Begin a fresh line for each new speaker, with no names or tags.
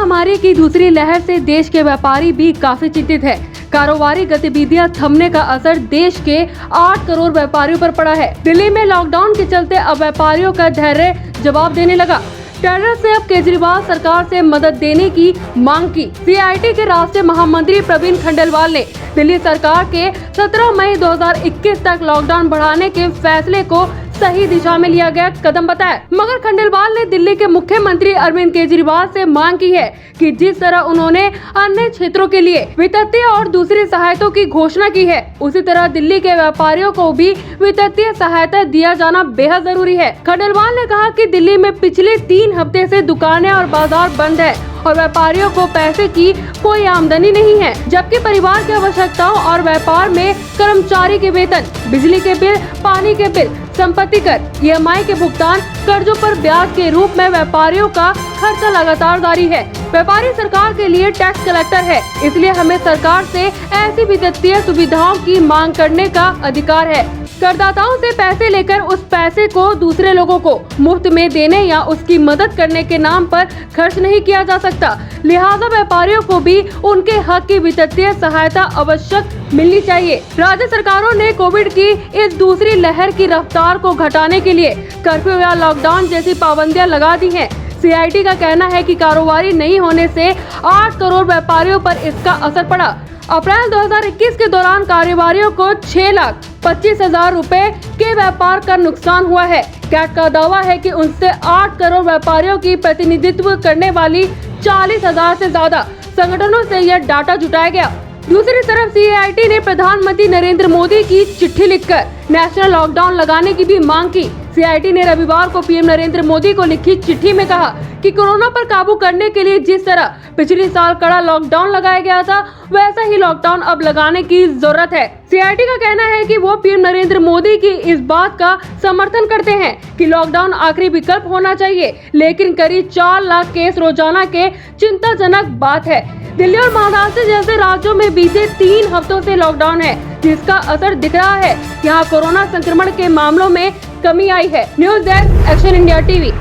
महामारी की दूसरी लहर से देश के व्यापारी भी काफी चिंतित है। कारोबारी गतिविधियां थमने का असर देश के 8 करोड़ व्यापारियों पर पड़ा है। दिल्ली में लॉकडाउन के चलते अब व्यापारियों का धैर्य जवाब देने लगा। टेरर से अब केजरीवाल सरकार से मदद देने की मांग की। सीआईटी के राष्ट्रीय महामंत्री प्रवीण खंडेलवाल ने दिल्ली सरकार के 17 मई 2021 तक लॉकडाउन बढ़ाने के फैसले को सही दिशा में लिया गया कदम बताया। मगर खंडेलवाल ने दिल्ली के मुख्यमंत्री अरविंद केजरीवाल से मांग की है कि जिस तरह उन्होंने अन्य क्षेत्रों के लिए वित्तीय और दूसरी सहायता की घोषणा की है, उसी तरह दिल्ली के व्यापारियों को भी वित्तीय सहायता दिया जाना बेहद जरूरी है। खंडेलवाल ने कहा कि दिल्ली में पिछले 3 हफ्ते से दुकानें और बाजार बंद है और व्यापारियों को पैसे की कोई आमदनी नहीं है, जबकि परिवार की आवश्यकताओं और व्यापार में कर्मचारी के वेतन, बिजली के बिल, पानी के बिल, संपत्ति कर, EMI के भुगतान, कर्जों पर ब्याज के रूप में व्यापारियों का खर्चा लगातार जारी है। व्यापारी सरकार के लिए टैक्स कलेक्टर है, इसलिए हमें सरकार से ऐसी वित्तीय सुविधाओं की मांग करने का अधिकार है। करदाताओं से पैसे लेकर उस पैसे को दूसरे लोगों को मुफ्त में देने या उसकी मदद करने के नाम पर खर्च नहीं किया जा सकता। लिहाजा व्यापारियों को भी उनके हक की वित्तीय सहायता आवश्यक मिलनी चाहिए। राज्य सरकारों ने कोविड की इस दूसरी लहर की रफ्तार को घटाने के लिए कर्फ्यू या लॉकडाउन जैसी पाबंदियां लगा दी हैं। सीआईटी का कहना है कि कारोबारी नहीं होने से 8 करोड़ व्यापारियों पर इसका असर पड़ा। अप्रैल 2021 के दौरान कारोबारियों को 6,25,000 रुपए के व्यापार का नुकसान हुआ है। कैट का दावा है कि उनसे 8 करोड़ व्यापारियों की प्रतिनिधित्व करने वाली 40,000 से ज्यादा संगठनों से यह डाटा जुटाया गया। दूसरी तरफ सीआईटी ने प्रधानमंत्री नरेंद्र मोदी की चिट्ठी लिखकर नेशनल लॉकडाउन लगाने की भी मांग की। सीआईटी ने रविवार को पीएम नरेंद्र मोदी को लिखी चिट्ठी में कहा कि कोरोना पर काबू करने के लिए जिस तरह पिछले साल कड़ा लॉकडाउन लगाया गया था, वैसा ही लॉकडाउन अब लगाने की जरूरत है। सीआईटी का कहना है कि वो पीएम नरेंद्र मोदी की इस बात का समर्थन करते हैं कि लॉकडाउन आखिरी विकल्प होना चाहिए, लेकिन करीब 4 लाख केस रोजाना के चिंताजनक बात है। दिल्ली और महाराष्ट्र जैसे राज्यों में बीते 3 हफ्तों से लॉकडाउन है, जिसका असर दिख रहा है। यहाँ कोरोना संक्रमण के मामलों में कमी आई है। News desk, action India TV.